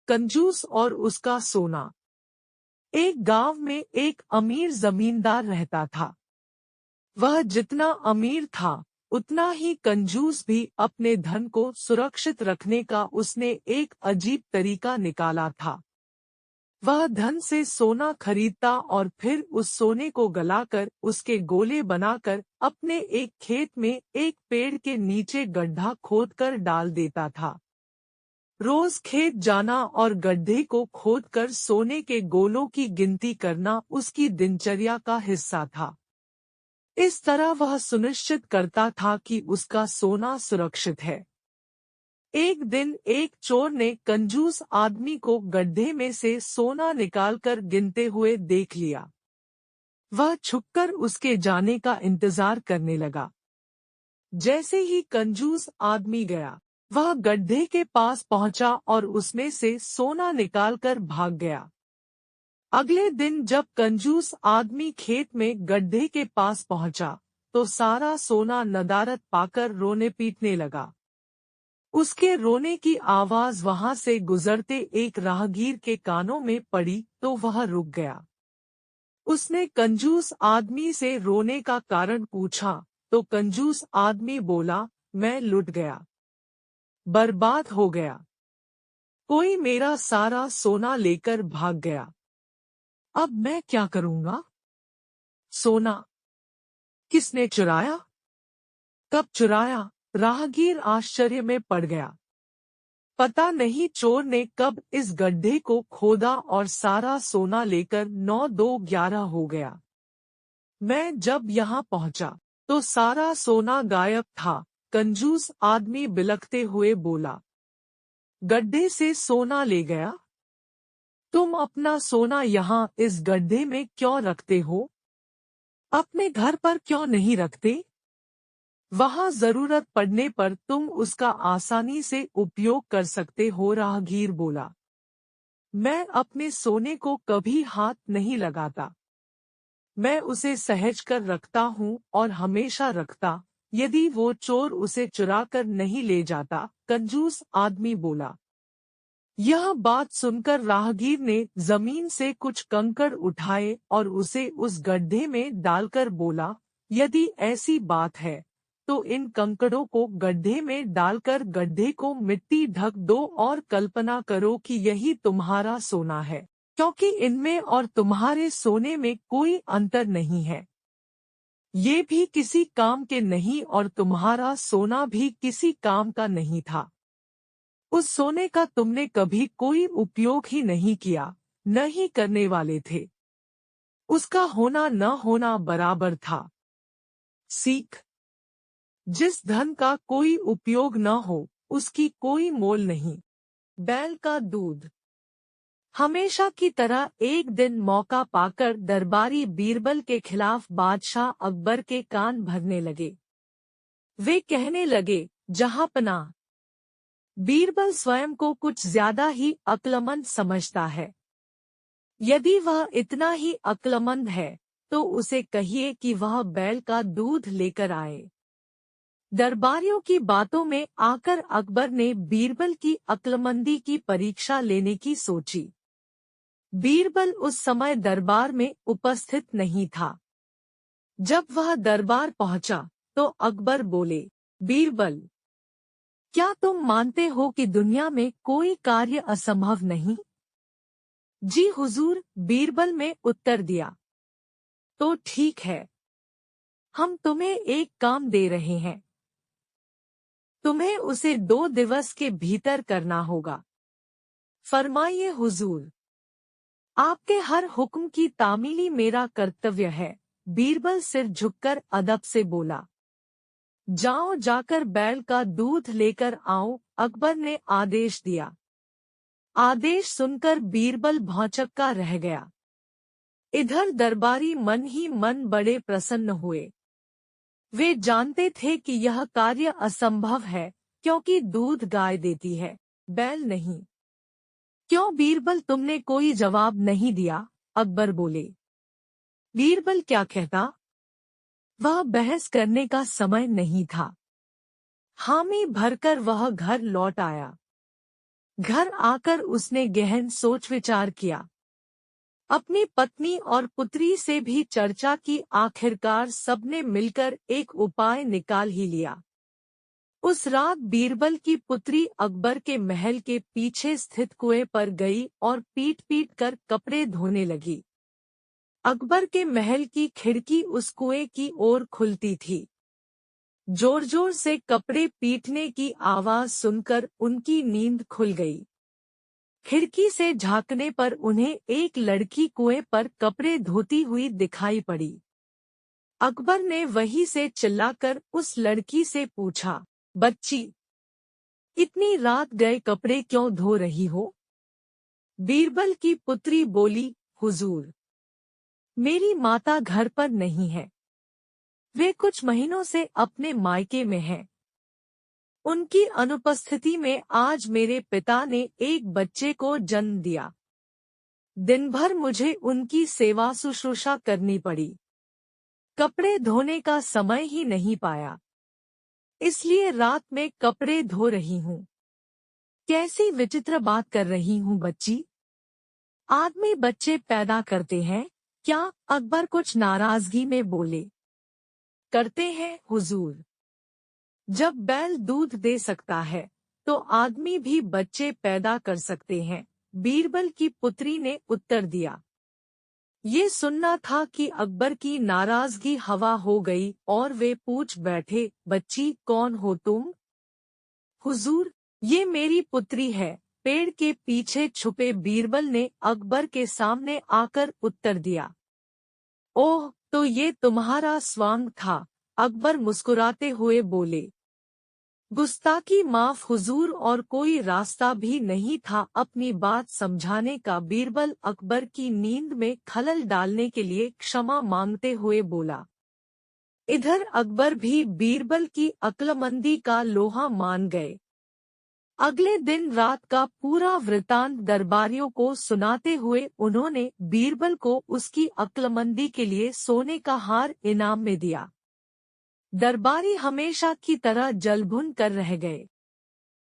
कंजूस और उसका सोना। एक गांव में एक अमीर जमींदार रहता था। वह जितना अमीर था, उतना ही कंजूस भी। अपने धन को सुरक्षित रखने का उसने एक अजीब तरीका निकाला था। वह धन से सोना खरीदता और फिर उस सोने को गलाकर उसके गोले बनाकर अपने एक खेत में एक पेड़ के नीचे गड्ढा खोदकर डाल देता था। रोज खेत जाना और गड्ढे को खोदकर सोने के गोलों की गिनती करना उसकी दिनचर्या का हिस्सा था। इस तरह वह सुनिश्चित करता था कि उसका सोना सुरक्षित है। एक दिन एक चोर ने कंजूस आदमी को गड्ढे में से सोना निकालकर गिनते हुए देख लिया। वह छुपकर उसके जाने का इंतजार करने लगा। जैसे ही कंजूस आदमी गया, वह गड्ढे के पास पहुंचा और उसमें से सोना निकालकर भाग गया। अगले दिन जब कंजूस आदमी खेत में गड्ढे के पास पहुंचा, तो सारा सोना नदारद पाकर रोने पीटने लगा। उसके रोने की आवाज वहां से गुजरते एक राहगीर के कानों में पड़ी तो वह रुक गया। उसने कंजूस आदमी से रोने का कारण पूछा, तो कंजूस आदमी बोला, मैं लुट गया, बर्बाद हो गया। कोई मेरा सारा सोना लेकर भाग गया। अब मैं क्या करूंगा? सोना किसने चुराया? कब चुराया? राहगीर आश्चर्य में पड़ गया। पता नहीं चोर ने कब इस गड्ढे को खोदा और सारा सोना लेकर 9-2-11 हो गया। मैं जब यहाँ पहुंचा, तो सारा सोना गायब था। कंजूस आदमी बिलखते हुए बोला, गड्ढे से सोना ले गया? तुम अपना सोना यहाँ इस गड्ढे में क्यों रखते हो? अपने घर पर क्यों नहीं रखते? वहां जरूरत पड़ने पर तुम उसका आसानी से उपयोग कर सकते हो। राहगीर बोला, मैं अपने सोने को कभी हाथ नहीं लगाता। मैं उसे सहज कर रखता हूँ और हमेशा रखता, यदि वो चोर उसे चुरा कर नहीं ले जाता। कंजूस आदमी बोला। यह बात सुनकर राहगीर ने जमीन से कुछ कंकड़ उठाए और उसे उस गड्ढे में डालकर बोला, यदि ऐसी बात है तो इन कंकड़ों को गड्ढे में डालकर गड्ढे को मिट्टी ढक दो और कल्पना करो कि यही तुम्हारा सोना है, क्योंकि इनमें और तुम्हारे सोने में कोई अंतर नहीं है। ये भी किसी काम के नहीं और तुम्हारा सोना भी किसी काम का नहीं था। उस सोने का तुमने कभी कोई उपयोग ही नहीं किया, न ही करने वाले थे। उसका होना न होना बराबर था। सीख, जिस धन का कोई उपयोग न हो, उसकी कोई मोल नहीं। बैल का दूध। हमेशा की तरह एक दिन मौका पाकर दरबारी बीरबल के खिलाफ बादशाह अकबर के कान भरने लगे। वे कहने लगे, जहांपनाह, बीरबल स्वयं को कुछ ज्यादा ही अक्लमंद समझता है। यदि वह इतना ही अक्लमंद है, तो उसे कहिए कि वह बैल का दूध लेकर आए। दरबारियों की बातों में आकर अकबर ने बीरबल की अक्लमंदी की परीक्षा लेने की सोची। बीरबल उस समय दरबार में उपस्थित नहीं था। जब वह दरबार पहुंचा, तो अकबर बोले, बीरबल, क्या तुम मानते हो कि दुनिया में कोई कार्य असंभव नहीं? जी हुजूर, बीरबल ने उत्तर दिया। तो ठीक है, हम तुम्हें एक काम दे रहे हैं। तुम्हें उसे 2 दिवस के भीतर करना होगा। फरमाइए हुजूर। आपके हर हुक्म की तामीली मेरा कर्तव्य है। बीरबल सिर झुककर अदब से बोला। जाओ, जाकर बैल का दूध लेकर आओ, अकबर ने आदेश दिया। आदेश सुनकर बीरबल भौंचक्का रह गया। इधर दरबारी मन ही मन बड़े प्रसन्न हुए। वे जानते थे कि यह कार्य असंभव है, क्योंकि दूध गाय देती है, बैल नहीं। क्यों बीरबल, तुमने कोई जवाब नहीं दिया? अकबर बोले। बीरबल क्या कहता? वह बहस करने का समय नहीं था। हामी भरकर वह घर लौट आया। घर आकर उसने गहन सोच विचार किया। अपनी पत्नी और पुत्री से भी चर्चा की, आखिरकार सबने मिलकर एक उपाय निकाल ही लिया। उस रात बीरबल की पुत्री अकबर के महल के पीछे स्थित कुएं पर गई और पीट पीट कर कपड़े धोने लगी। अकबर के महल की खिड़की उस कुएं की ओर खुलती थी। जोर जोर से कपड़े पीटने की आवाज सुनकर उनकी नींद खुल गई। खिड़की से झांकने पर उन्हें एक लड़की कुएं पर कपड़े धोती हुई दिखाई पड़ी। अकबर ने वहीं से चिल्लाकर उस लड़की से पूछा, बच्ची, इतनी रात गए कपड़े क्यों धो रही हो? बीरबल की पुत्री बोली, हुजूर, मेरी माता घर पर नहीं है। वे कुछ महीनों से अपने मायके में हैं। उनकी अनुपस्थिति में आज मेरे पिता ने एक बच्चे को जन्म दिया। दिन भर मुझे उनकी सेवा शुश्रूषा करनी पड़ी। कपड़े धोने का समय ही नहीं पाया, इसलिए रात में कपड़े धो रही हूँ। कैसी विचित्र बात कर रही हूँ बच्ची। आदमी बच्चे पैदा करते हैं क्या? अकबर कुछ नाराजगी में बोले। करते हैं हुजूर। जब बैल दूध दे सकता है तो आदमी भी बच्चे पैदा कर सकते हैं, बीरबल की पुत्री ने उत्तर दिया। ये सुनना था कि अकबर की नाराजगी हवा हो गई और वे पूछ बैठे, बच्ची, कौन हो तुम? हुजूर, ये मेरी पुत्री है, पेड़ के पीछे छुपे बीरबल ने अकबर के सामने आकर उत्तर दिया। ओह, तो ये तुम्हारा स्वांग था? अकबर मुस्कुराते हुए बोले। गुस्ताखी माफ हुजूर, और कोई रास्ता भी नहीं था अपनी बात समझाने का। बीरबल अकबर की नींद में खलल डालने के लिए क्षमा मांगते हुए बोला। इधर अकबर भी बीरबल की अक्लमंदी का लोहा मान गए। अगले दिन रात का पूरा वृतांत दरबारियों को सुनाते हुए उन्होंने बीरबल को उसकी अक्लमंदी के लिए सोने का हार इनाम में दिया। दरबारी हमेशा की तरह जलभुन कर रह गए।